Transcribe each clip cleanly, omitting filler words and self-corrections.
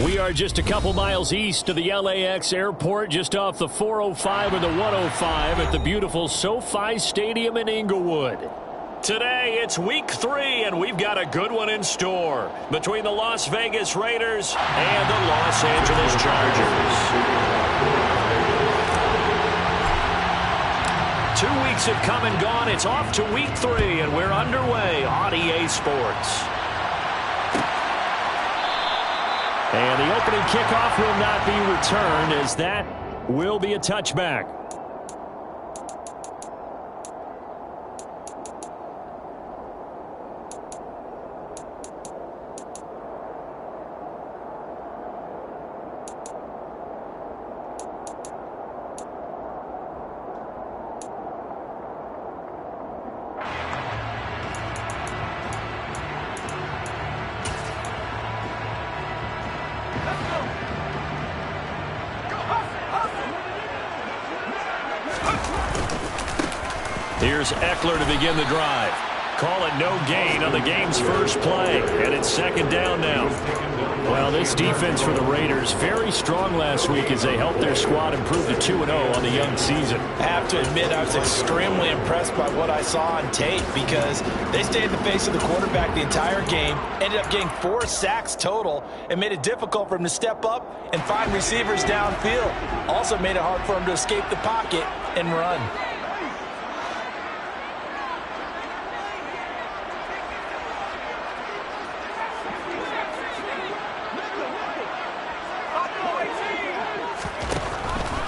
We are just a couple miles east of the LAX airport, just off the 405 and the 105 at the beautiful SoFi Stadium in Inglewood. Today, it's week 3, and we've got a good one in store between the Las Vegas Raiders and the Los Angeles Chargers. 2 weeks have come and gone. It's off to week 3, and we're underway on EA Sports. And the opening kickoff will not be returned, as that will be a touchback. Here's Eckler to begin the drive. Call it no gain on the game's first play, and it's second down now. Well, this defense for the Raiders, very strong last week as they helped their squad improve to 2-0 on the young season. I have to admit, I was extremely impressed by what I saw on tape because they stayed in the face of the quarterback the entire game, ended up getting 4 sacks total, and made it difficult for him to step up and find receivers downfield. Also made it hard for him to escape the pocket and run.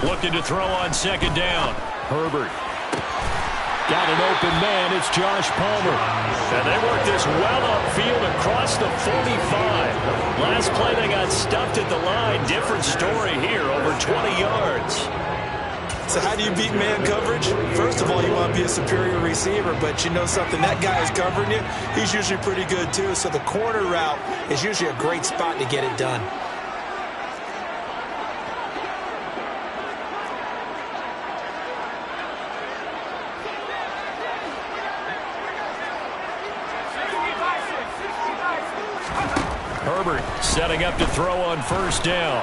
Looking to throw on second down. Herbert. Got an open man. It's Josh Palmer. And they work this well upfield across the 45. Last play they got stuffed at the line. Different story here. Over 20 yards. So how do you beat man coverage? First of all, you want to be a superior receiver, but you know something, that guy is covering you. He's usually pretty good too. So the corner route is usually a great spot to get it done. Herbert setting up to throw on first down.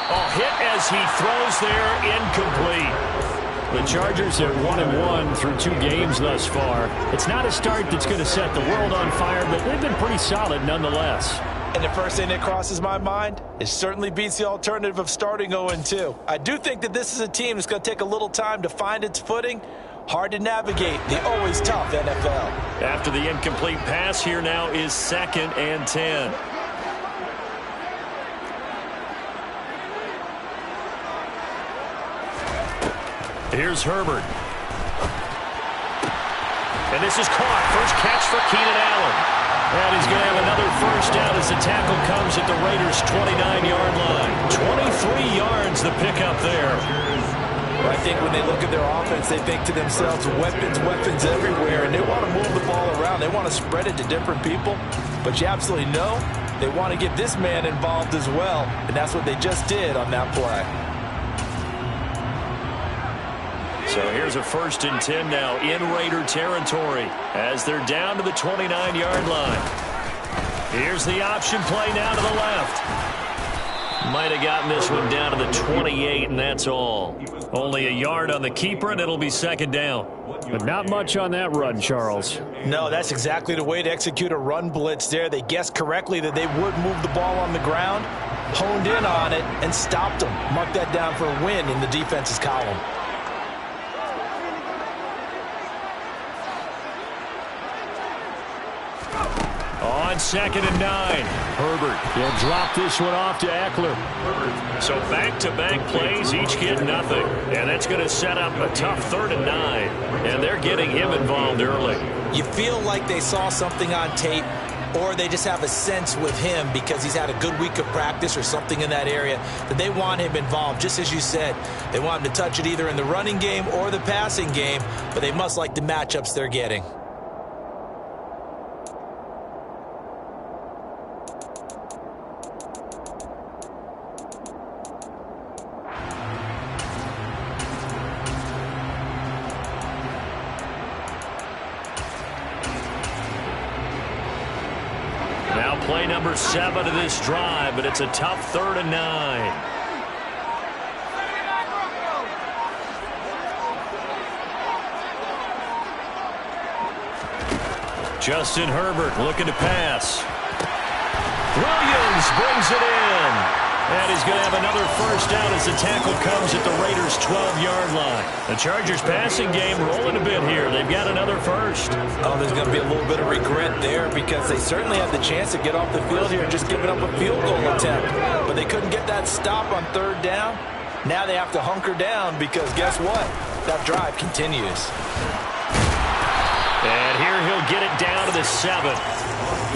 Oh, hit as he throws there, incomplete. The Chargers are 1-1 through 2 games thus far. It's not a start that's going to set the world on fire, but they've been pretty solid nonetheless. And the first thing that crosses my mind, it certainly beats the alternative of starting 0-2. I do think that this is a team that's going to take a little time to find its footing. Hard to navigate the always tough NFL. After the incomplete pass, here now is 2nd and 10. Here's Herbert. And this is caught. First catch for Keenan Allen. And he's going to have another first down as the tackle comes at the Raiders' 29-yard line. 23 yards the pickup there. Well, I think when they look at their offense, they think to themselves, weapons, weapons everywhere, and they want to move the ball around. They want to spread it to different people. But you absolutely know they want to get this man involved as well, and that's what they just did on that play. So here's a 1st and 10 now in Raider territory as they're down to the 29-yard line. Here's the option play now to the left. Might have gotten this one down to the 28, and that's all. Only a yard on the keeper, and it'll be second down. But not much on that run, Charles. No, that's exactly the way to execute a run blitz there. They guessed correctly that they would move the ball on the ground, honed in on it, and stopped them. Mark that down for a win in the defense's column. On 2nd and 9. Herbert. He'll drop this one off to Eckler. So back-to-back plays, each get nothing. And that's going to set up a tough 3rd and 9. And they're getting him involved early. You feel like they saw something on tape, or they just have a sense with him because he's had a good week of practice or something in that area that they want him involved. Just as you said, they want him to touch it either in the running game or the passing game, but they must like the matchups they're getting. Play number 7 of this drive, but it's a tough 3rd and 9. Justin Herbert looking to pass. Williams brings it in. And he's going to have another first down as the tackle comes at the Raiders' 12-yard line. The Chargers passing game rolling a bit here. They've got another first. Oh, there's going to be a little bit of regret there because they certainly had the chance to get off the field here and just giving up a field goal attempt. But they couldn't get that stop on 3rd down. Now they have to hunker down because guess what? That drive continues. And here he'll get it down to the 7.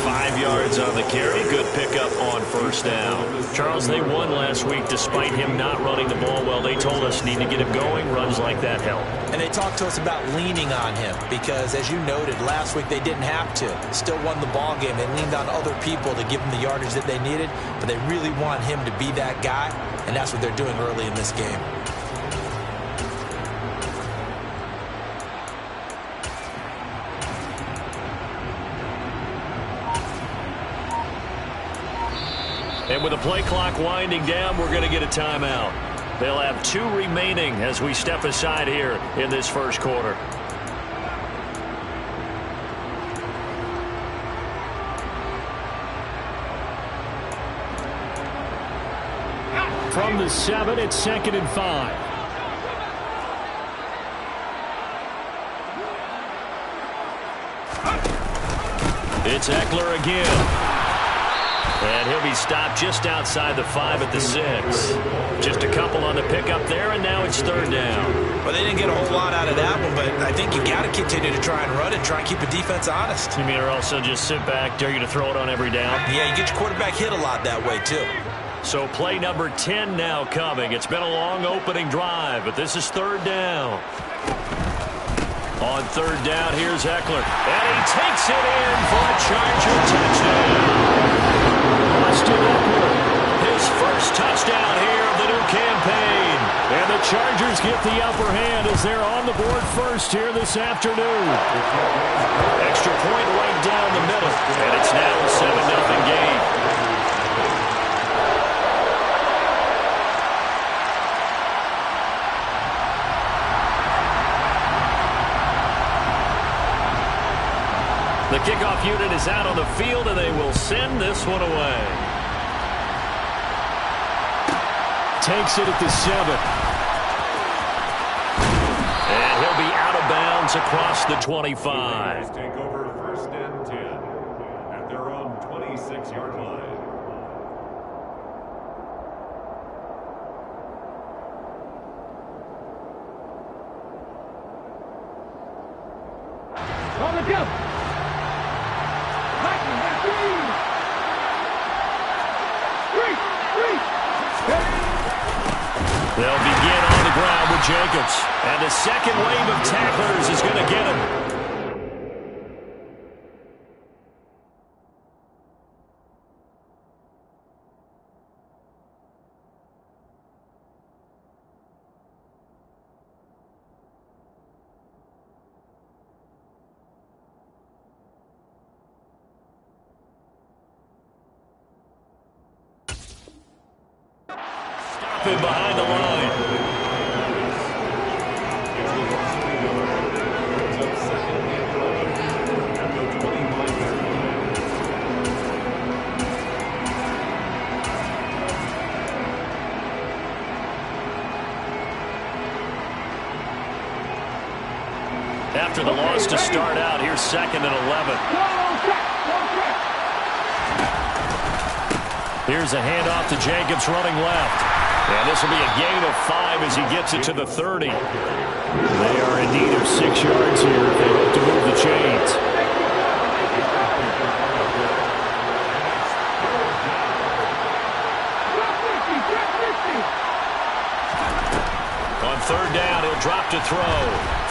5 yards on the carry. Good pickup on first down. Charles, they won last week despite him not running the ball well. They told us need to get him going. Runs like that help. And they talked to us about leaning on him because, as you noted, last week they didn't have to. Still won the ball game. They leaned on other people to give them the yardage that they needed, but they really want him to be that guy, and that's what they're doing early in this game. And with the play clock winding down, we're going to get a timeout. They'll have 2 remaining as we step aside here in this first quarter. From the 7, it's 2nd and 5. It's Eckler again. And he'll be stopped just outside the 5 at the 6. Just a couple on the pickup there, and now it's 3rd down. Well, they didn't get a whole lot out of that one, but I think you got to continue to try and run it, try and keep the defense honest. You mean or also just sit back, dare you to throw it on every down? Yeah, you get your quarterback hit a lot that way, too. So play number 10 now coming. It's been a long opening drive, but this is 3rd down. On 3rd down, here's Eckler. And he takes it in for a Charger touchdown. Austin Eckler, his first touchdown here of the new campaign. And the Chargers get the upper hand as they're on the board first here this afternoon. Extra point right down the middle. And it's now a 7-0 game. The kickoff unit is out on the field, and they will send this one away. Takes it at the 7. And he'll be out of bounds across the 25. Take over 1st and 10 at their own 26-yard line. On the jump. They'll begin on the ground with Jacobs. And the second wave of tacklers is going to get him. Behind the line. After the loss to start out, here's 2nd and 11. Here's a handoff to Jacobs running left. And this will be a gain of 5 as he gets it to the 30. They are in need of 6 yards here if they hope to move the chains. On 3rd down, he'll drop to throw.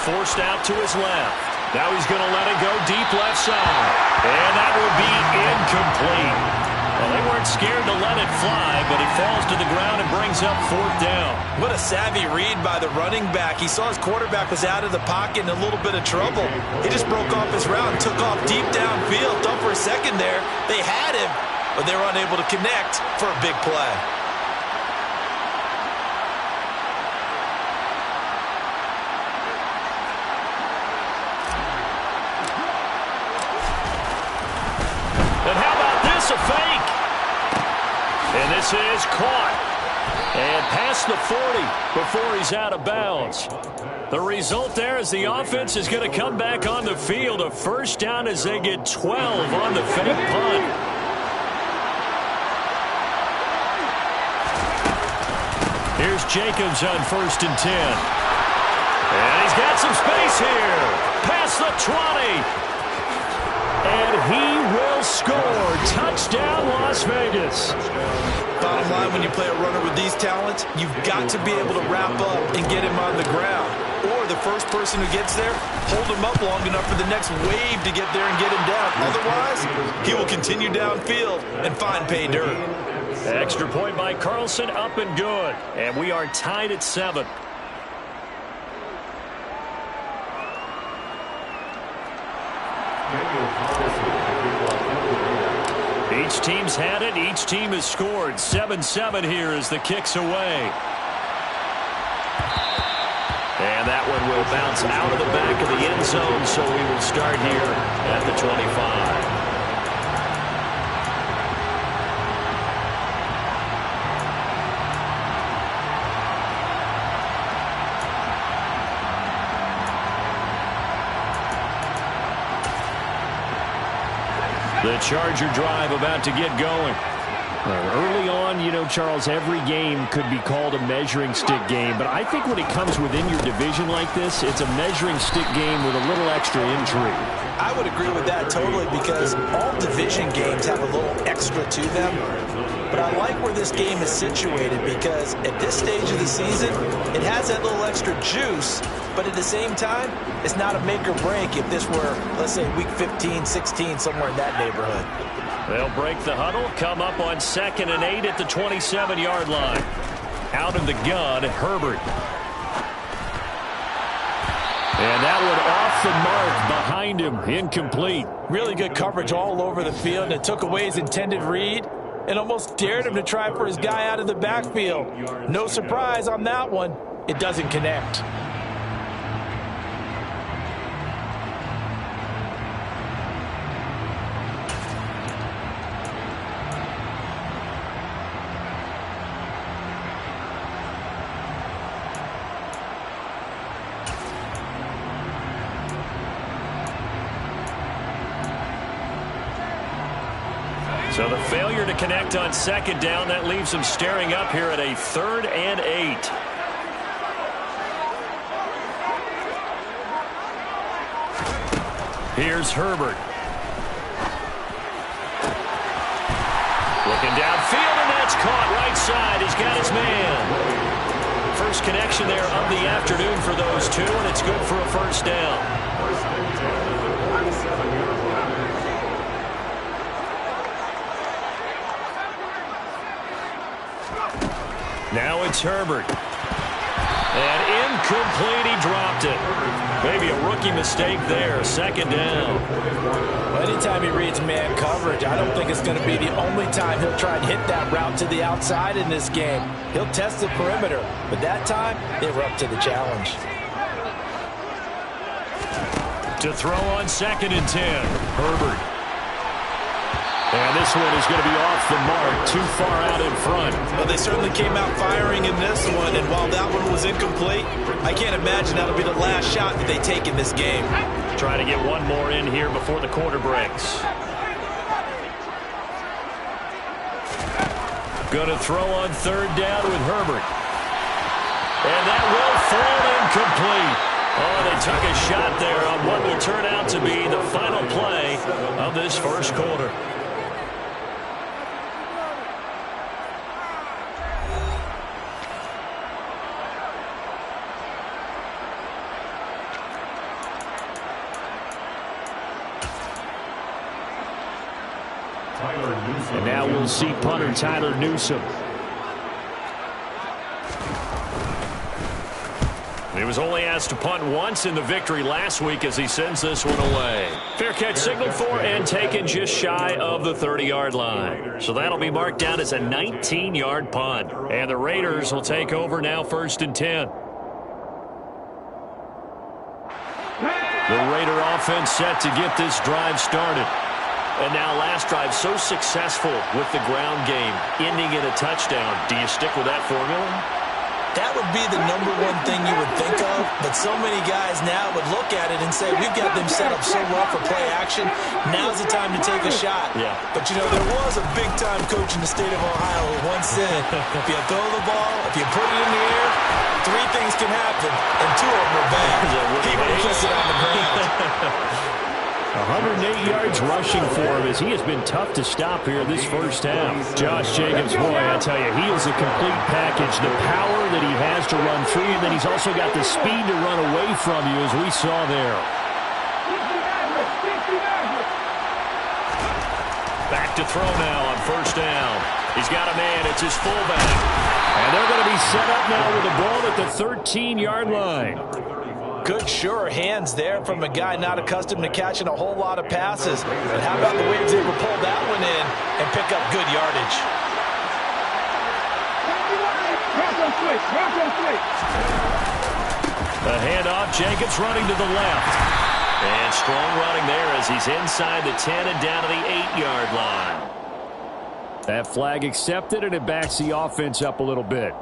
Forced out to his left. Now he's going to let it go deep left side. And that will be incomplete. Well, they weren't scared to let it fly, but it falls to the ground and brings up 4th down. What a savvy read by the running back. He saw his quarterback was out of the pocket in a little bit of trouble. He just broke off his route and took off deep downfield. Thought for a second there they had him, but they were unable to connect for a big play. And how about this, a fake? And this is caught. And past the 40 before he's out of bounds. The result there is the offense is going to come back on the field. A first down as they get 12 on the fake punt. Here's Jacobs on 1st and 10. And he's got some space here. Past the 20. And he will score. Touchdown, Las Vegas. Bottom line, when you play a runner with these talents, you've got to be able to wrap up and get him on the ground. Or the first person who gets there, hold him up long enough for the next wave to get there and get him down. Otherwise, he will continue downfield and find pay dirt. Extra point by Carlson, up and good. And we are tied at 7. Each team's had it. Each team has scored. 7-7 here as the kick's away. And that one will bounce out of the back of the end zone, so we will start here at the 25. The Charger drive about to get going. Early on, you know, Charles, every game could be called a measuring stick game. But I think when it comes within your division like this, it's a measuring stick game with a little extra intrigue. I would agree with that totally because all division games have a little extra to them. But I like where this game is situated because at this stage of the season, it has that little extra juice. But at the same time, it's not a make or break if this were, let's say, week 15, 16, somewhere in that neighborhood. They'll break the huddle, come up on 2nd and 8 at the 27-yard line. Out of the gun, Herbert. And that one off the mark behind him, incomplete. Really good coverage all over the field, and it took away his intended read and almost dared him to try for his guy out of the backfield. No surprise on that one. It doesn't connect. So the failure to connect on 2nd down, that leaves them staring up here at a 3rd and 8. Here's Herbert. Looking downfield, and that's caught right side. He's got his man. First connection there of the afternoon for those two, and it's good for a first down. Now it's Herbert. And incomplete, he dropped it. Maybe a rookie mistake there, 2nd down. Well, anytime he reads man coverage, I don't think it's going to be the only time he'll try and hit that route to the outside in this game. He'll test the perimeter, but that time, they were up to the challenge. To throw on 2nd and 10, Herbert. And this one is going to be off the mark, too far out in front. Well, they certainly came out firing in this one, and while that one was incomplete, I can't imagine that'll be the last shot that they take in this game. Try to get one more in here before the quarter breaks. Going to throw on 3rd down with Herbert. And that will fall incomplete. Oh, they took a shot there on what will turn out to be the final play of this first quarter. And now we'll see punter Tyler Newsome. He was only asked to punt once in the victory last week as he sends this one away. Fair catch signaled for and taken just shy of the 30-yard line. So that'll be marked down as a 19-yard punt. And the Raiders will take over now 1st and 10. The Raider offense set to get this drive started. And now last drive so successful with the ground game, ending in a touchdown. Do you stick with that formula? That would be the number one thing you would think of, but so many guys now would look at it and say, we've got them set up so well for play action, now's the time to take a shot. Yeah. But, you know, there was a big-time coach in the state of Ohio who once said, if you throw the ball, if you put it in the air, 3 things can happen, and 2 of them are bad. People kiss it on the ground. 108 yards rushing for him as he has been tough to stop here this first half. Josh Jacobs, boy, I tell you, he is a complete package. The power that he has to run free, and then he's also got the speed to run away from you, as we saw there. Back to throw now on 1st down. He's got a man. It's his fullback. And they're going to be set up now with the ball at the 13-yard line. Good, sure hands there from a guy not accustomed to catching a whole lot of passes. But how about the way he was able to pull that one in and pick up good yardage? The handoff, Jacobs running to the left. And strong running there as he's inside the 10 and down to the 8-yard line. That flag accepted, and it backs the offense up a little bit.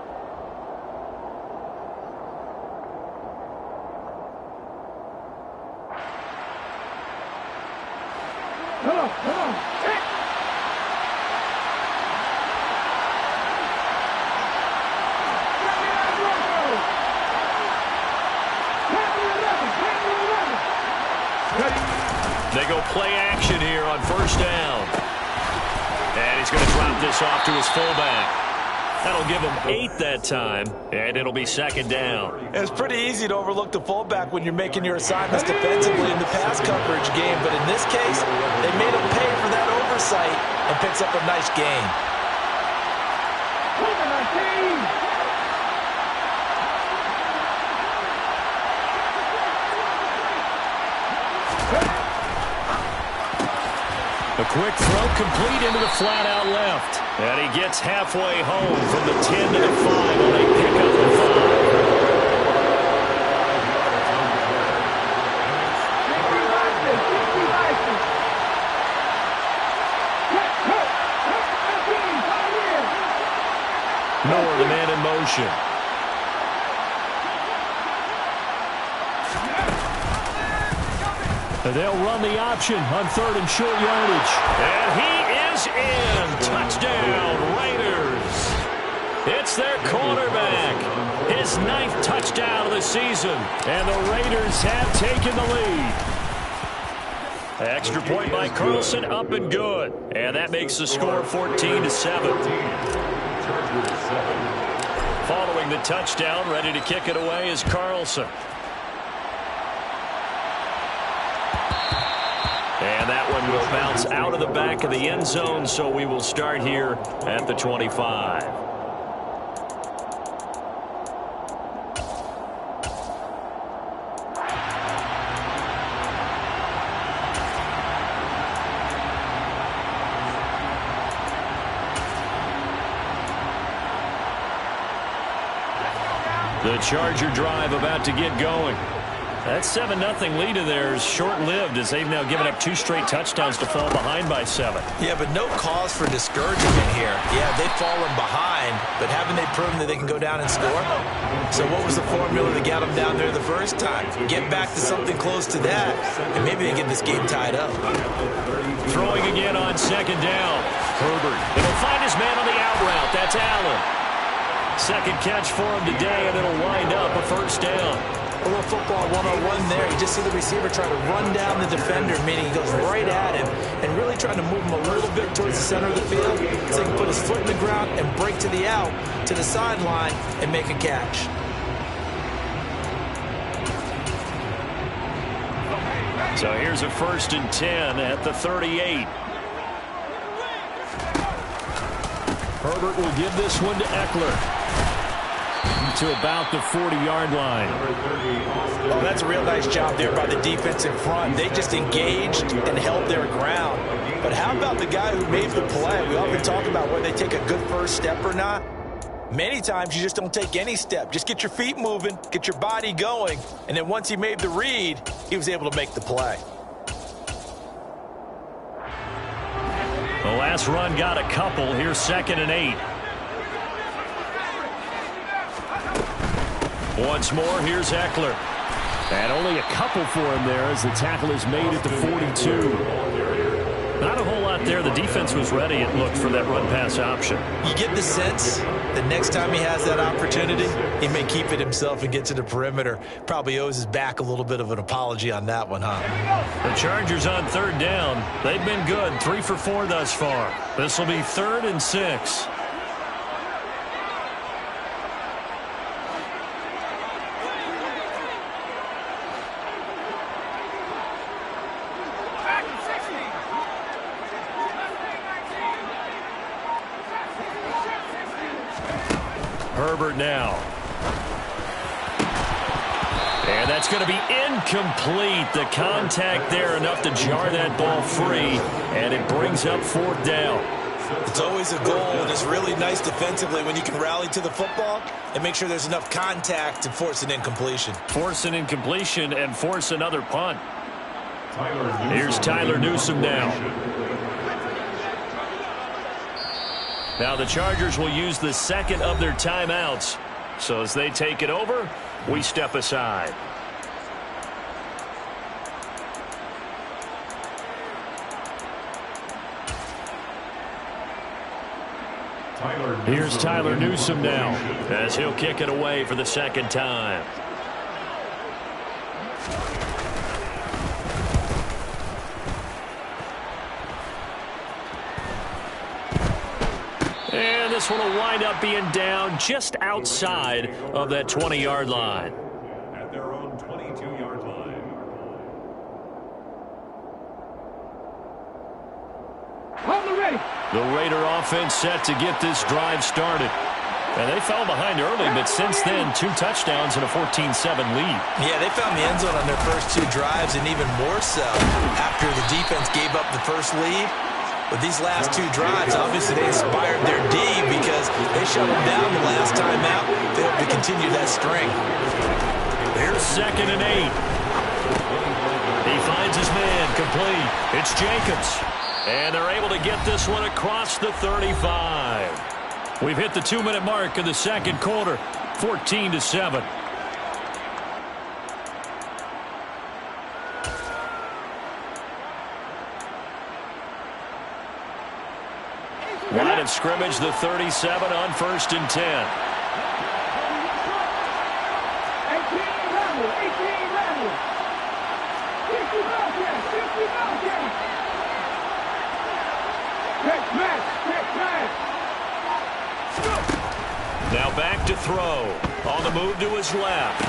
They go play action here on 1st down. And he's going to drop this off to his fullback. That'll give him 8 that time, and it'll be 2nd down. It's pretty easy to overlook the fullback when you're making your assignments defensively in the pass coverage game, but in this case, they made him pay for that oversight and picks up a nice gain. A quick throw complete into the flat out left. And he gets halfway home from the 10 to the 5 when they pick up the 5. Moore, the man in motion. They'll run the option on 3rd and short yardage. And he is in. Touchdown, Raiders. It's their quarterback. His 9th touchdown of the season. And the Raiders have taken the lead. Extra point by Carlson, up and good. And that makes the score 14-7. Following the touchdown, ready to kick it away is Carlson. And that one will bounce out of the back of the end zone, so we will start here at the 25. The Charger drive about to get going. That 7-0 lead of theirs short-lived as they've now given up 2 straight touchdowns to fall behind by 7. Yeah, but no cause for discouragement here. Yeah, they've fallen behind, but haven't they proven that they can go down and score? So what was the formula that got them down there the first time? Get back to something close to that, and maybe they get this game tied up. Throwing again on 2nd down. Herbert. It'll find his man on the out route. That's Allen. 2nd catch for him today, and it'll wind up a 1st down. A little football 101 there. You just see the receiver try to run down the defender, meaning he goes right at him and really trying to move him a little bit towards the center of the field so he can put his foot in the ground and break to the out, to the sideline, and make a catch. So here's a 1st and 10 at the 38. Herbert will give this one to Eckler. to about the 40-yard line. Oh, that's a real nice job there by the defense in front. They just engaged and held their ground. But how about the guy who made the play? We often talk about whether they take a good first step or not. Many times you just don't take any step. Just get your feet moving, get your body going, and then once he made the read, he was able to make the play. The last run got a couple. Here's 2nd and 8. Once more, here's Eckler. And only a couple for him there as the tackle is made at the 42. Not a whole lot there. The defense was ready, it looked, for that run-pass option. You get the sense that next time he has that opportunity, he may keep it himself and get to the perimeter. Probably owes his back a little bit of an apology on that one, huh? The Chargers on 3rd down. They've been good, 3 for 4 thus far. This will be 3rd and 6. Herbert now. And that's going to be incomplete. The contact there enough to jar that ball free, and it brings up 4th down. It's always a goal, and it's really nice defensively when you can rally to the football and make sure there's enough contact to force an incompletion. Force an incompletion and force another punt. Here's Tyler Newsome now. Now the Chargers will use the 2nd of their timeouts. So as they take it over, we step aside. Here's Tyler Newsome now as he'll kick it away for the 2nd time. And this one will wind up being down just outside of that 20-yard line. At their own 22-yard line. The Raider offense set to get this drive started. And they fell behind early, but since then, 2 touchdowns and a 14-7 lead. Yeah, they found the end zone on their first 2 drives, and even more so after the defense gave up the first lead. But these last 2 drives, obviously they inspired their D because they shut them down the last time out. They hope to continue that string. Here's 2nd and 8. He finds his man complete. It's Jacobs. And they're able to get this one across the 35. We've hit the 2-minute mark in the 2nd quarter, 14-7. Line of scrimmage, the 37 on 1st and 10. 18 level. 50 Bobcats. 50 Bobcats. Check match. Now back to throw. On the move to his left.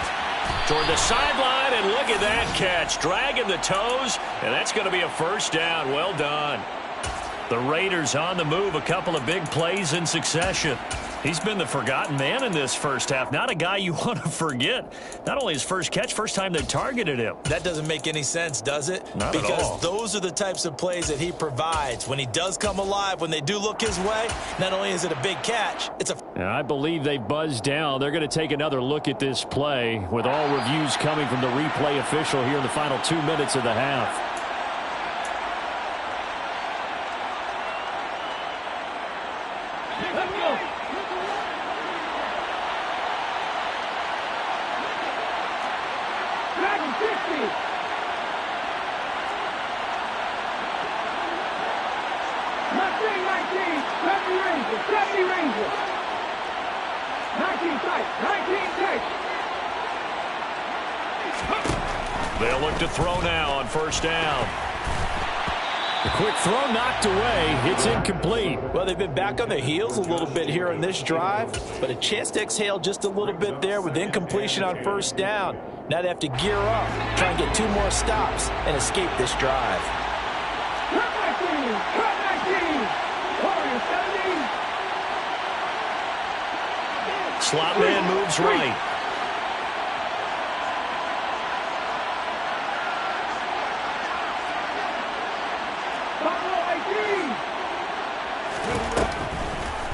Toward the sideline, and look at that catch. Dragging the toes, and that's going to be a 1st down. Well done. The Raiders on the move, a couple of big plays in succession. He's been the forgotten man in this first half. Not a guy you want to forget. Not only his first catch, first time they targeted him. That doesn't make any sense, does it? Not at all. Because those are the types of plays that he provides. When he does come alive, when they do look his way, not only is it a big catch, it's a... I believe they buzzed down. They're going to take another look at this play with all reviews coming from the replay official here in the final 2 minutes of the half. They'll look to throw now on 1st down. The quick throw knocked away. It's incomplete. Well, they've been back on their heels a little bit here on this drive, but a chance to exhale just a little bit there with incompletion on 1st down. Now they have to gear up, try and get 2 more stops, and escape this drive. slot man moves right.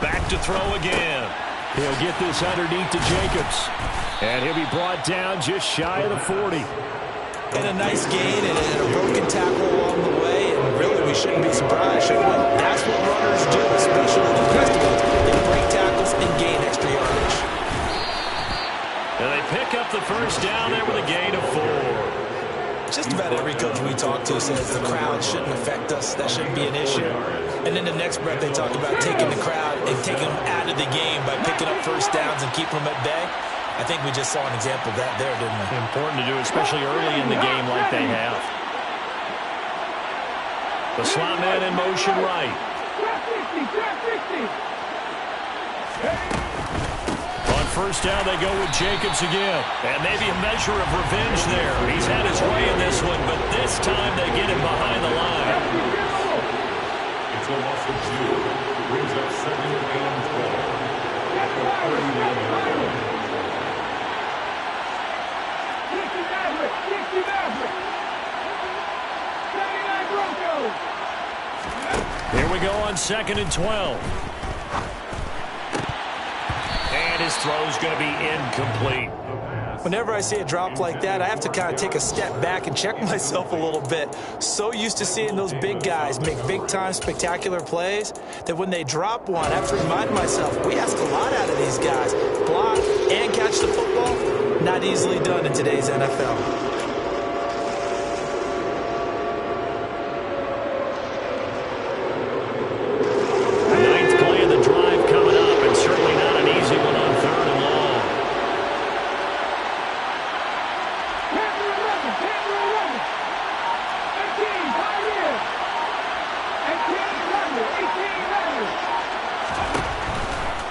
Back to throw again. He'll get this underneath to Jacobs. And he'll be brought down just shy of the 40. And a nice gain and a broken tackle along the way. And really, we shouldn't be surprised, should we? That's what runners do, especially the Festivals. They break tackles and gain extra yardage. And they pick up the first down there with a gain of 4. Just about every coach we talk to says the crowd shouldn't affect us. That shouldn't be an issue. And in the next breath, they talk about taking the crowd and taking them out of the game by picking up first downs and keeping them at bay. I think we just saw an example of that there, didn't we? Important to do, especially early in the game like they have. The slot man in motion right. On first down, they go with Jacobs again. And maybe a measure of revenge there. He's had his way in this one, but this time they get him behind the line. It's a loss of 2. Brings up 2nd and 12. At the 30-yard line. Here we go on 2nd and 12. And his throw's going to be incomplete. Whenever I see a drop like that, I have to kind of take a step back and check myself a little bit. So used to seeing those big guys make big-time spectacular plays that when they drop one, I have to remind myself, we ask a lot out of these guys. Block and catch the football, not easily done in today's NFL.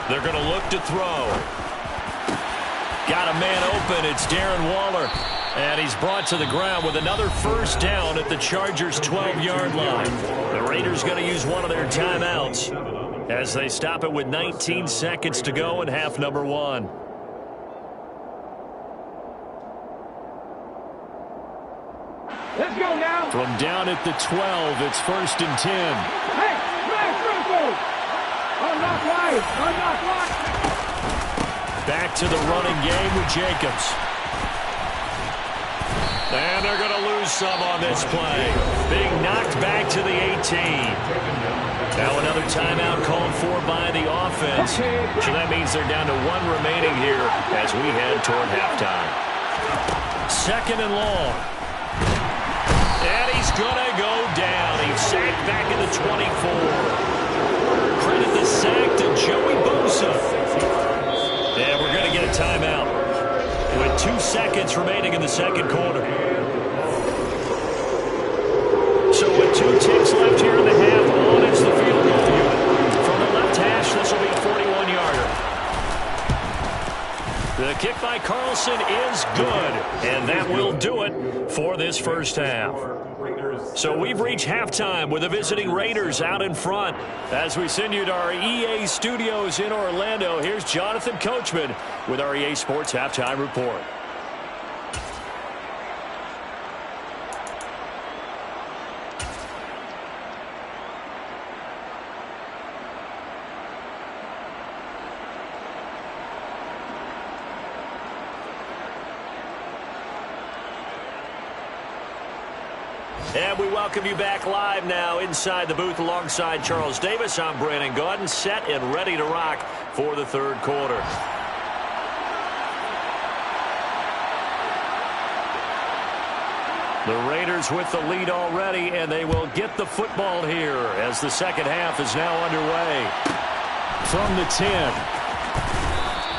They're going to look to throw. Got a man open. It's Darren Waller. And he's brought to the ground with another first down at the Chargers' 12-yard line. The Raiders going to use one of their timeouts as they stop it with 19 seconds to go in half number 1. Let's go now. From down at the 12, it's 1st and 10. Hey, smash circle. Unlock right. Unlock right. Back to the running game with Jacobs. And they're going to lose some on this play. Being knocked back to the 18. Now another timeout called for by the offense. So that means they're down to 1 remaining here as we head toward halftime. 2nd and long. And he's going to go down. He's sacked back in the 24. Credit the sack to Joey Bosa. And we're going to get a timeout with 2 seconds remaining in the second quarter. So with 2 ticks left here in the half, on is the field goal unit. From the left hash, this will be a 41-yarder. The kick by Carlson is good, and that will do it for this first half. So we've reached halftime with the visiting Raiders out in front. As we send you to our EA studios in Orlando, here's Jonathan Coachman with our EA Sports Halftime Report. And we welcome you back live now inside the booth alongside Charles Davis. I'm Brandon Gaudin, set and ready to rock for the third quarter. The Raiders with the lead already, and they will get the football here as the second half is now underway. From the 10.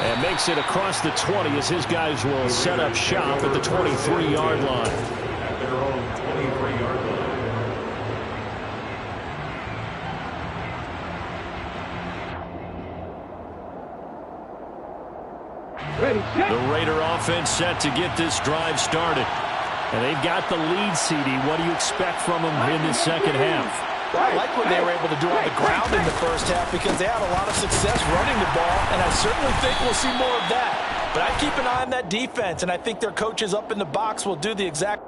And makes it across the 20 as his guys will set up shop at the 23-yard line. At their own 23-yard line. Ready, set. The Raider offense set to get this drive started. And they've got the lead, CD. What do you expect from them in this second half? Well, I like what they were able to do on the ground in the first half because they had a lot of success running the ball, and I certainly think we'll see more of that. But I keep an eye on that defense, and I think their coaches up in the box will do the exact.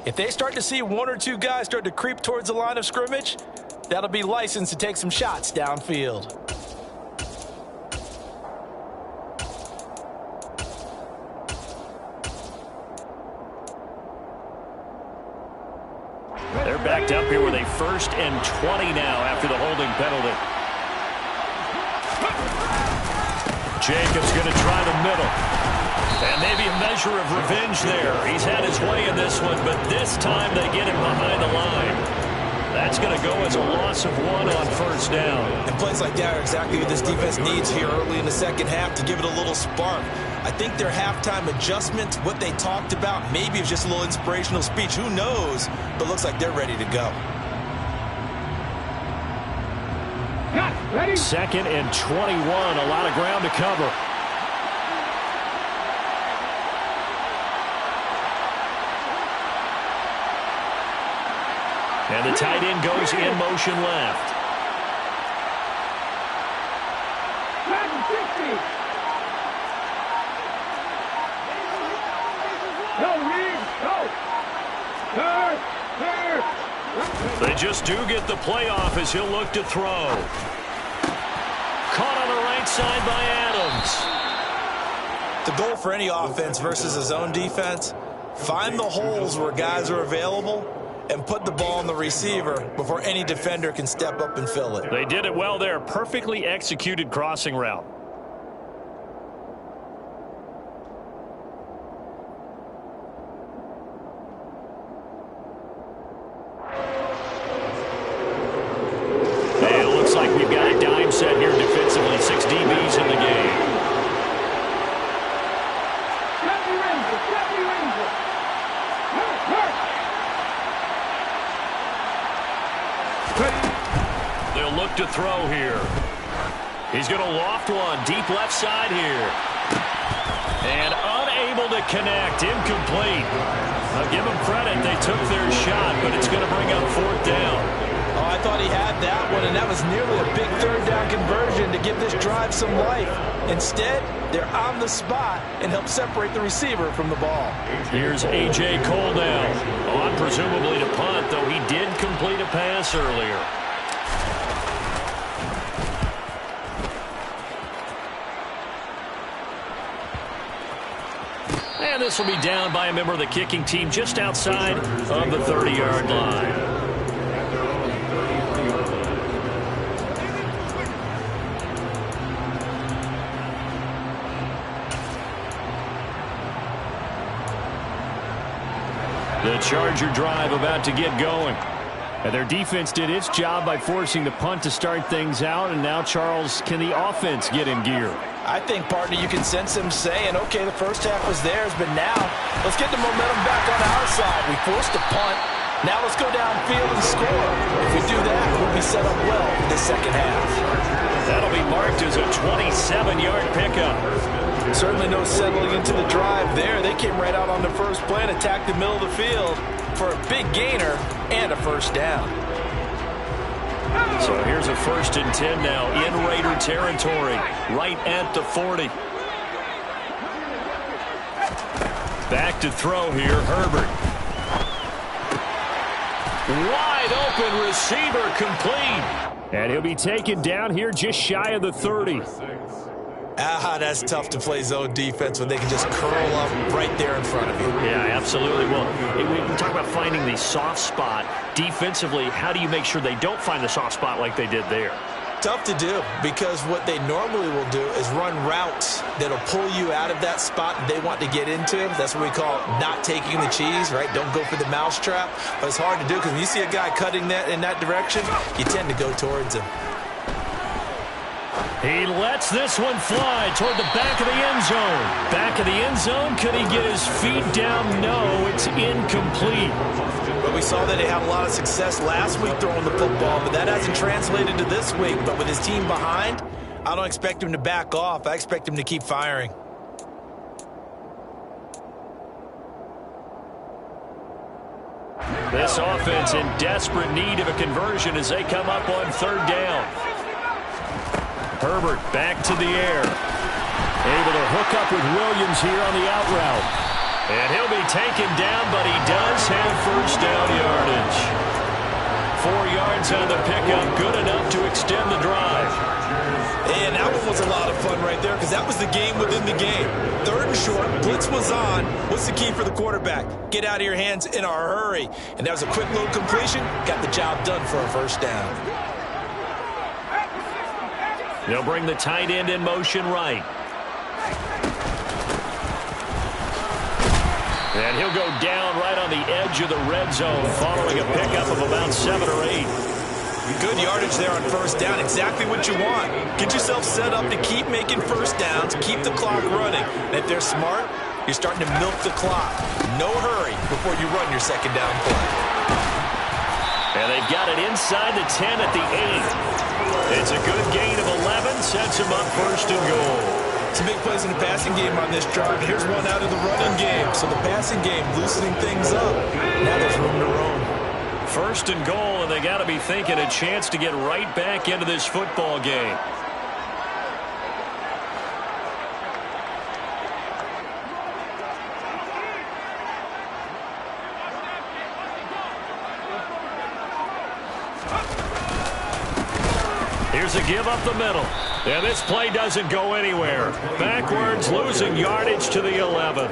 If they start to see one or two guys start to creep towards the line of scrimmage, that'll be license to take some shots downfield. They're backed up here with a 1st and 20 now after the holding penalty. Jacobs going to try the middle. And maybe a measure of revenge there. He's had his way in this one, but this time they get him behind the line. That's going to go as a loss of 1 on 1st down. And plays like that are exactly what this defense needs here early in the second half to give it a little spark. I think their halftime adjustment, what they talked about, maybe it's just a little inspirational speech. Who knows? But looks like they're ready to go. Ready? 2nd and 21. A lot of ground to cover. And the tight end goes in motion left. 60. Go, Reed, go. Third. They just do get the playoff as he'll look to throw. Caught on the right side by Adams. The goal for any offense versus a zone defense, find the holes where guys are available and put the ball on the receiver before any defender can step up and fill it. They did it well there. Perfectly executed crossing route. Hey, it looks like we've got a dime set here defensively. 6 DBs in the game. They'll look to throw here. He's going to loft one deep left side here. And unable to connect. Incomplete. I'll give them credit. They took their shot, but it's going to bring up 4th down. Oh, I thought he had that one, and that was nearly a big 3rd down conversion to give this drive some life. Instead, they're on the spot and help separate the receiver from the ball. Here's A.J. Cole now. On presumably to punt, though he did complete a pass earlier. And this will be down by a member of the kicking team just outside of the 30-yard line. The Charger drive about to get going. And their defense did its job by forcing the punt to start things out. And now, Charles, can the offense get in gear? I think, partner, you can sense them saying, okay, the first half was theirs, but now let's get the momentum back on our side. We forced a punt. Now let's go downfield and score. If we do that, we'll be set up well for the second half. That'll be marked as a 27-yard pickup. Certainly no settling into the drive there. They came right out on the first play and attacked the middle of the field for a big gainer and a 1st down. So here's a 1st and 10 now in Raider territory, right at the 40. Back to throw here, Herbert. Wide open receiver, complete. And he'll be taken down here just shy of the 30. That's tough to play zone defense when they can just curl up right there in front of you. Yeah, absolutely. Well, we talk about finding the soft spot. Defensively, how do you make sure they don't find the soft spot like they did there? Tough to do, because what they normally will do is run routes that'll pull you out of that spot they want to get into. That's what we call not taking the cheese, right? Don't go for the mousetrap. But it's hard to do, because when you see a guy cutting that in that direction, you tend to go towards him. He lets this one fly toward the back of the end zone. Back of the end zone. Could he get his feet down? No, it's incomplete. But we saw that he had a lot of success last week throwing the football, but that hasn't translated to this week. But with his team behind, I don't expect him to back off. I expect him to keep firing. This offense in desperate need of a conversion as they come up on third down. Herbert back to the air. Able to hook up with Williams here on the out route. And he'll be taken down, but he does have first down yardage. 4 yards on the pickup, good enough to extend the drive. And that one was a lot of fun right there, because that was the game within the game. Third and short, blitz was on. What's the key for the quarterback? Get out of your hands in a hurry. And that was a quick little completion. Got the job done for a first down. They'll bring the tight end in motion right. And he'll go down right on the edge of the red zone following a pickup of about 7 or 8. Good yardage there on first down. Exactly what you want. Get yourself set up to keep making first downs, keep the clock running. And if they're smart, you're starting to milk the clock. No hurry before you run your second down play. And they've got it inside the 10 at the 8. It's a good gain of 11, sets him up first and goal. Some big plays in the passing game on this drive. Here's one out of the running game. So the passing game loosening things up. Now there's room to roam. First and goal, and they got to be thinking a chance to get right back into this football game. Here's a give up the middle. And this play doesn't go anywhere. Backwards, losing yardage to the 11.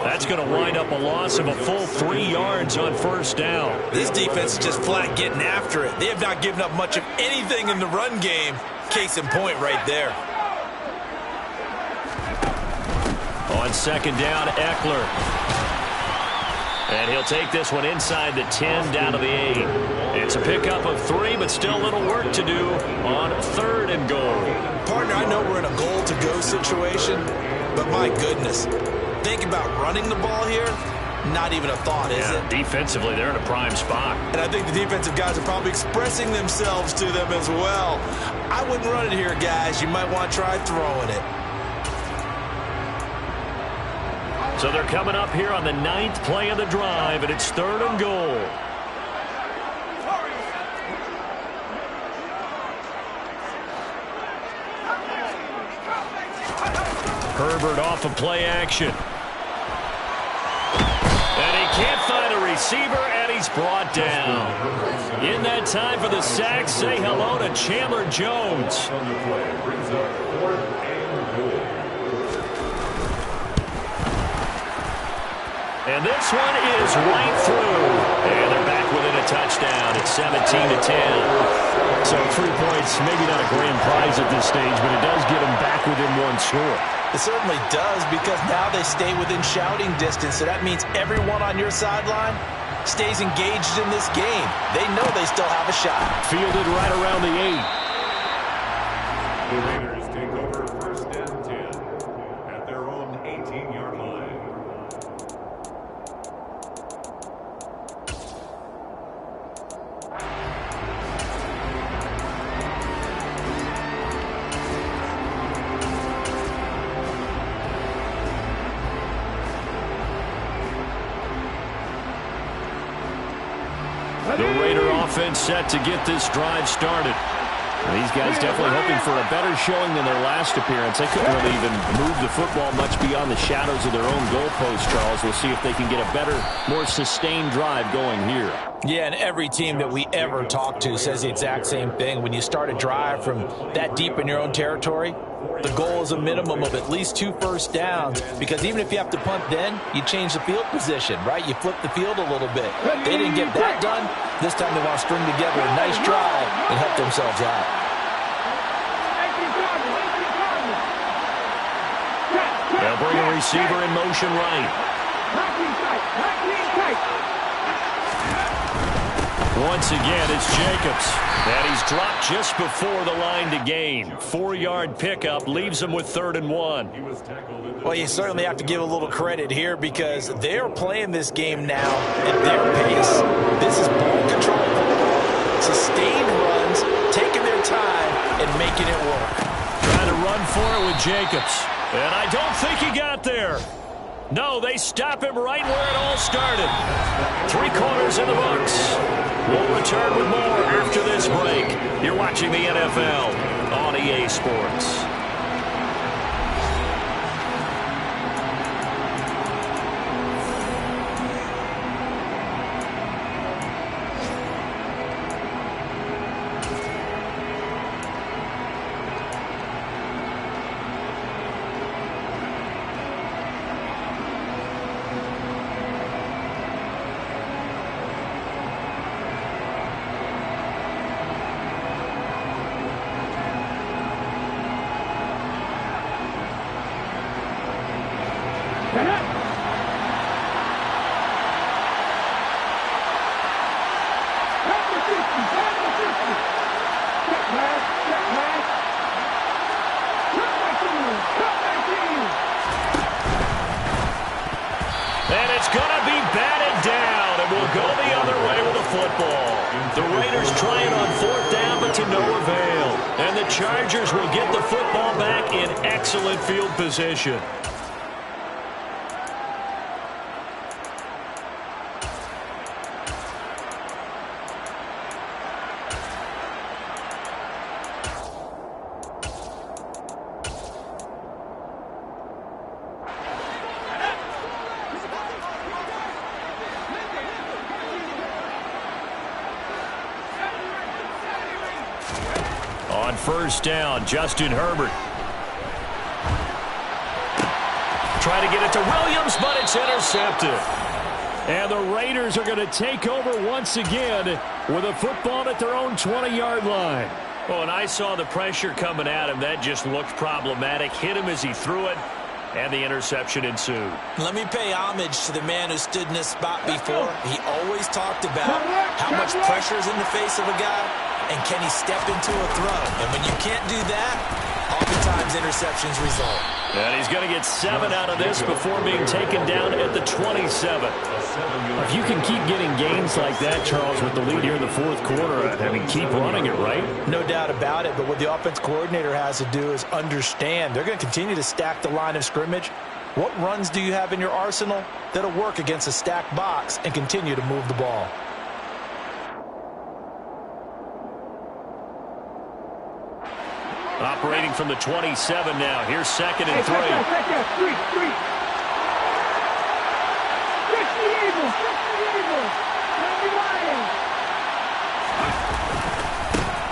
That's going to wind up a loss of a full 3 yards on first down. This defense is just flat getting after it. They have not given up much of anything in the run game. Case in point right there. On second down, Eckler. And he'll take this one inside the 10 down to the 8. It's a pickup of 3, but still a little work to do on third and goal. Partner, I know we're in a goal-to-go situation, but my goodness. Think about running the ball here. Not even a thought, is it? Defensively, they're in a prime spot. And I think the defensive guys are probably expressing themselves to them as well. I wouldn't run it here, guys. You might want to try throwing it. So they're coming up here on the 9th play of the drive, and it's third and goal. Herbert off of play action. And he can't find a receiver, and he's brought down. In that time for the sack, say hello to Chandler Jones. And this one is right through. And they're back within a touchdown. It's 17-10. So 3 points, maybe not a grand prize at this stage, but it does get them back within 1 score. It certainly does, because now they stay within shouting distance. So that means everyone on your sideline stays engaged in this game. They know they still have a shot. Fielded right around the 8. The Raiders take over first and 10 at their own 18-yard line. The Raider offense set to get this drive started. These guys definitely hoping for a better showing than their last appearance. They couldn't really even move the football much beyond the shadows of their own goalpost, Charles. We'll see if they can get a better, more sustained drive going here. Yeah, and every team that we ever talk to says the exact same thing. When you start a drive from that deep in your own territory, The goal is a minimum of at least 2 first downs, because even if you have to punt then, you change the field position, right? You flip the field a little bit. They didn't get that done. This time they want to string together a nice drive and help themselves out. They'll bring a receiver in motion right. Once again, it's Jacobs. And he's dropped just before the line to gain. 4-yard pickup leaves him with 3rd and 1. Well, you certainly have to give a little credit here because they're playing this game now at their pace. This is ball control football, sustained runs, taking their time, and making it work. Trying to run for it with Jacobs. And I don't think he got there. No, they stop him right where it all started. 3 quarters in the books. We'll return with more after this break. You're watching the NFL on EA Sports. And it's going to be batted down, and we'll go the other way with the football. The Raiders trying on 4th down, but to no avail. And the Chargers will get the football back in excellent field position. On 1st down, Justin Herbert. Try to get it to Williams, but it's intercepted. And the Raiders are going to take over once again with a football at their own 20-yard line. Oh, and I saw the pressure coming at him. That just looked problematic. Hit him as he threw it, and the interception ensued. Let me pay homage to the man who stood in this spot before. He always talked about how much pressure is in the face of a guy, and can he step into a throw? And when you can't do that, oftentimes interceptions result. And he's going to get 7 out of this before being taken down at the 27. If you can keep getting gains like that, Charles, with the lead here in the 4th quarter, I mean, keep running it, right? No doubt about it, but what the offense coordinator has to do is understand they're going to continue to stack the line of scrimmage. What runs do you have in your arsenal that'll work against a stacked box and continue to move the ball? Operating from the 27 now. Here's 2nd and 3.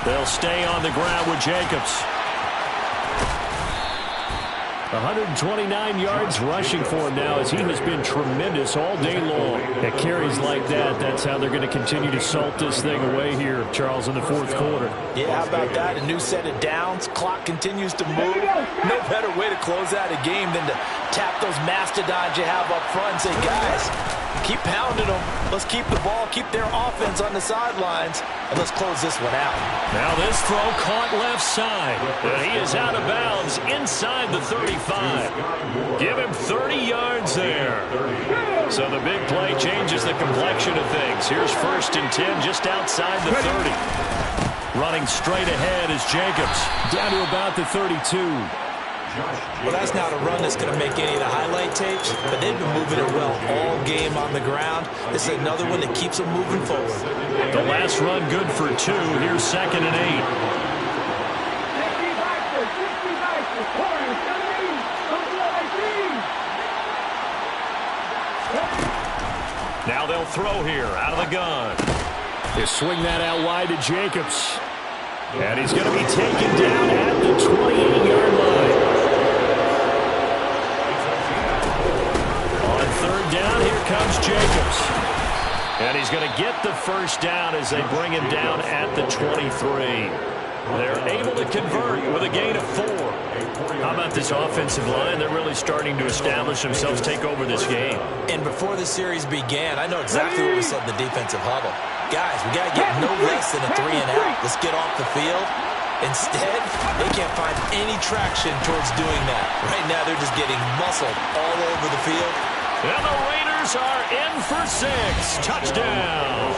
They'll stay on the ground with Jacobs. 129 yards rushing for him now as he has been tremendous all day long. At carries like that, that's how they're going to continue to salt this thing away here, Charles, in the 4th quarter. Yeah, how about that? A new set of downs. Clock continues to move. No better way to close out a game than to tap those mastodons you have up front and say, guys, keep pounding them. Let's keep the ball, keep their offense on the sidelines, and let's close this one out. Now this throw caught left side. And he is out of bounds inside the 35. Give him 30 yards there. So the big play changes the complexion of things. Here's 1st and 10 just outside the 30. Running straight ahead is Jacobs. Down to about the 32. Well, that's not a run that's going to make any of the highlight tapes, but they've been moving it well all game on the ground. This is another one that keeps them moving forward. The last run good for 2. Here's 2nd and 8. Now they'll throw here out of the gun. They swing that out wide to Jacobs. And he's going to be taken down at the 28-yard line. On third down, here comes Jacobs. And he's going to get the first down as they bring him down at the 23. They're able to convert with a gain of 4. How about this offensive line? They're really starting to establish themselves, take over this game. And before the series began, I know exactly what we said in the defensive huddle. Guys, we got to get no less than a 3-and-out. Let's get off the field. Instead, they can't find any traction towards doing that. Right now, they're just getting muscled all over the field. And the Raiders are in for 6. Touchdown.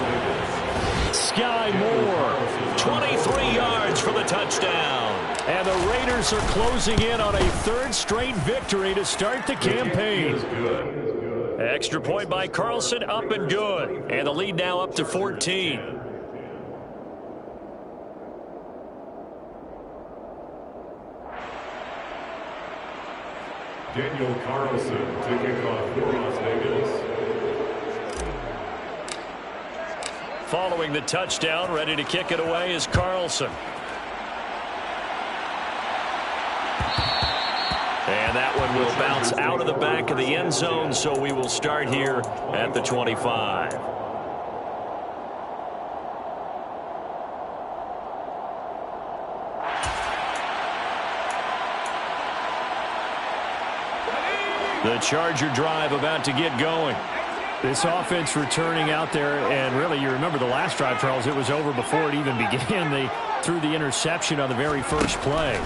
Sky Moore, 23 yards for the touchdown. And the Raiders are closing in on a 3rd straight victory to start the campaign. Extra point by Carlson, up and good. And the lead now up to 14. Daniel Carlson to kick off for Las Vegas. Following the touchdown, ready to kick it away is Carlson. And that one will bounce out of the back of the end zone, so we will start here at the 25. The Charger drive about to get going. This offense returning out there, and really, you remember the last drive, Charles, it was over before it even began. They threw the interception on the very first play.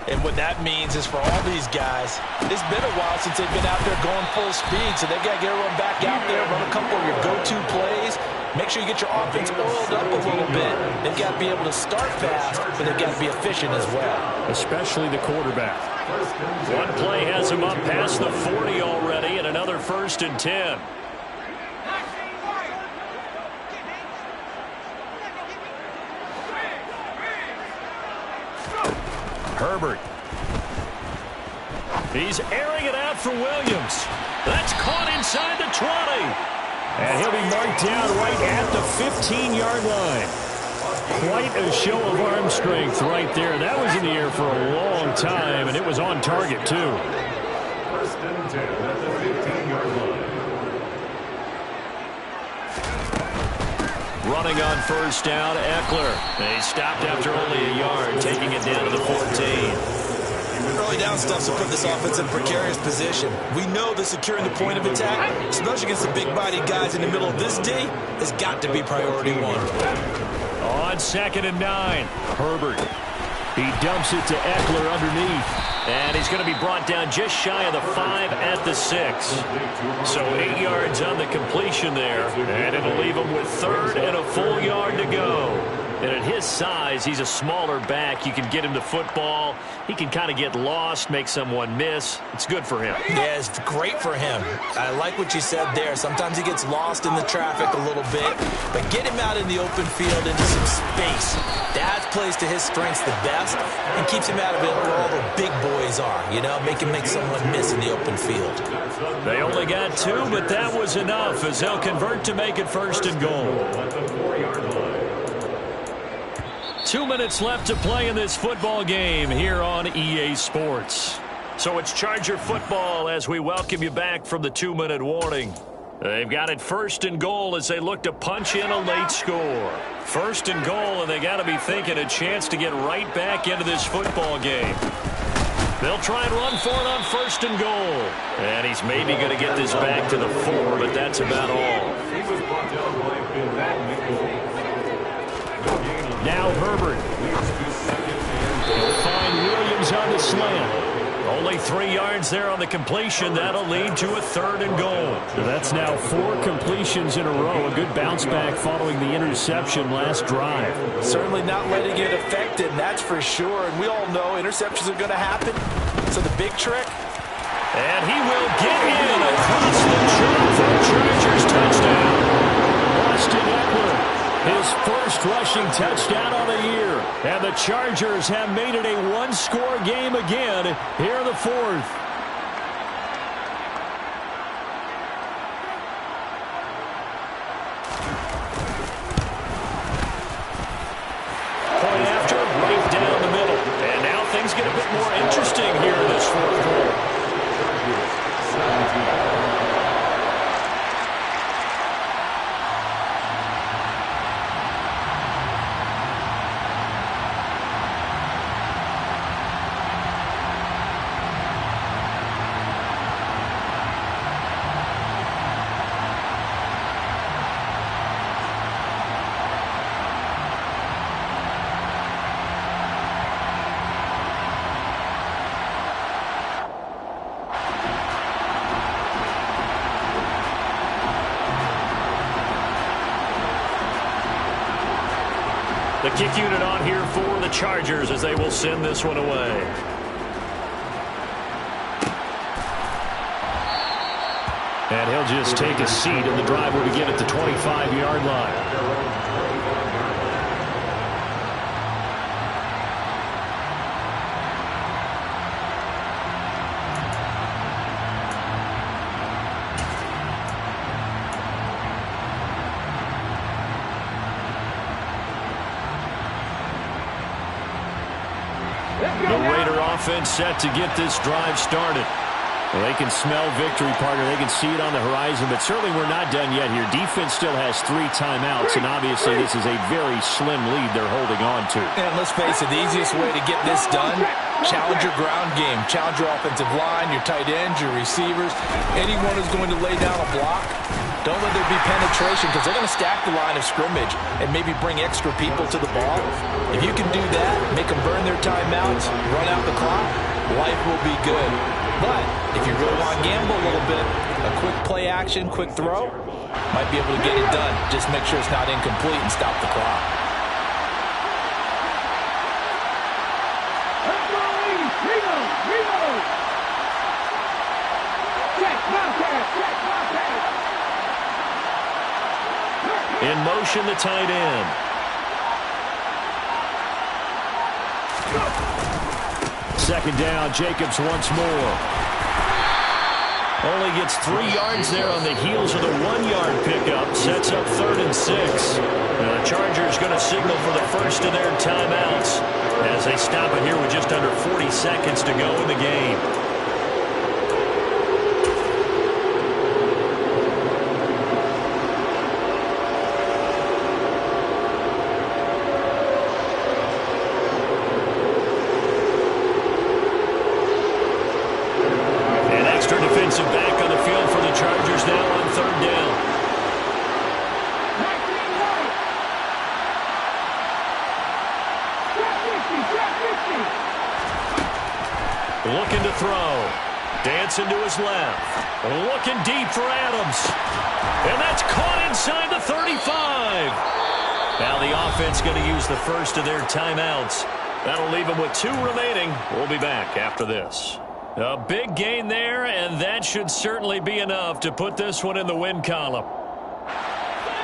And what that means is for all these guys, it's been a while since they've been out there going full speed, so they've got to get everyone back out there, run a couple of your go-to plays. Make sure you get your offense oiled up a little bit. They've got to be able to start fast, but they've got to be efficient as well. Especially the quarterback. One play has him up past the 40 already, and another 1st and 10. Herbert. He's airing it out for Williams. That's caught inside the 20. And he'll be marked down right at the 15-yard line. Quite a show of arm strength right there. That was in the air for a long time, and it was on target, too. 1st and 10 at the 15-yard line. Running on 1st down, Eckler. He stopped after only a yard, taking it down to the 14. Early down stuff's to put this offense in a precarious position. We know that securing the point of attack, especially against the big-bodied guys in the middle of this D, has got to be priority 1. On 2nd and 9, Herbert. He dumps it to Eckler underneath. And he's going to be brought down just shy of the 5 at the 6. So 8 yards on the completion there. And it'll leave him with 3rd and a full yard to go. And at his size, he's a smaller back. You can get him the football. He can kind of get lost, make someone miss. It's good for him. Yeah, it's great for him. I like what you said there. Sometimes he gets lost in the traffic a little bit. But get him out in the open field into some space. That plays to his strengths the best and keeps him out of it where all the big boys are. You know, make someone miss in the open field. They only got 2, but that was enough as they'll convert to make it 1st and goal. 2 minutes left to play in this football game here on EA Sports. So it's Charger football as we welcome you back from the 2-minute warning. They've got it 1st and goal as they look to punch in a late score. 1st and goal, and they got to be thinking a chance to get right back into this football game. They'll try and run for it on 1st and goal. And he's maybe going to get this back to the 4, but that's about all. Now Herbert. He'll find Williams on the slant. Only 3 yards there on the completion. That'll lead to a 3rd and goal. So that's now 4 completions in a row. A good bounce back following the interception last drive. Certainly not letting it affect him, that's for sure. And we all know interceptions are going to happen. So the big trick. And he will get in across the chalk for a Chargers touchdown. Austin Eckler. His 1st rushing touchdown on the year. And the Chargers have made it a 1-score game again here in the 4th. Point after, The kick unit on here for the Chargers as they will send this one away. And he'll just take a seat, and the drive will begin at the 25-yard line. The Raider offense set to get this drive started. Well, they can smell victory, partner. They can see it on the horizon, but certainly we're not done yet here. Defense still has 3 timeouts, and obviously this is a very slim lead they're holding on to. And let's face it, the easiest way to get this done, challenge your ground game. Challenge your offensive line, your tight ends, your receivers. Anyone who's going to lay down a block, don't let there be penetration because they're going to stack the line of scrimmage and maybe bring extra people to the ball. If you can do that, make them burn their timeouts, run out the clock, life will be good. But if you really want to gamble a little bit, a quick play action, quick throw, might be able to get it done. Just make sure it's not incomplete and stop the clock. In motion, the tight end. Second down, Jacobs once more. Only gets 3 yards there on the heels of the 1-yard pickup. Sets up 3rd and 6. Now the Chargers going to signal for the first of their timeouts as they stop it here with just under 40 seconds to go in the game. Back on the field for the Chargers now on 3rd down. Looking to throw. Dancing to his left. Looking deep for Adams. And that's caught inside the 35. Now the offense going to use the first of their timeouts. That'll leave them with 2 remaining. We'll be back after this. A big gain there, and that should certainly be enough to put this one in the win column.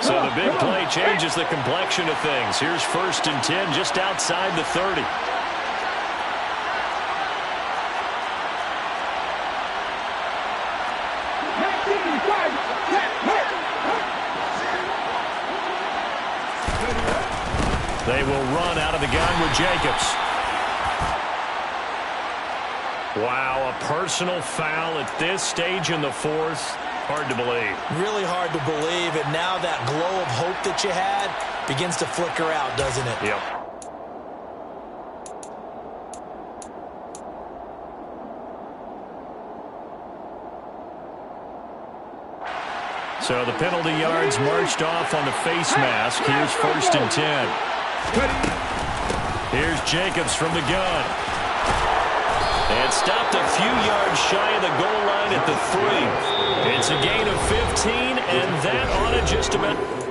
So the big play changes the complexion of things. Here's 1st and 10 just outside the 30. They will run out of the gun with Jacobs. Wow, a personal foul at this stage in the 4th. Hard to believe. Really hard to believe, and now that glow of hope that you had begins to flicker out, doesn't it? Yep. So the penalty yards marched off on the face mask. Here's 1st and 10. Here's Jacobs from the gun. And stopped a few yards shy of the goal line at the 3. It's a gain of 15, and that ought to just about...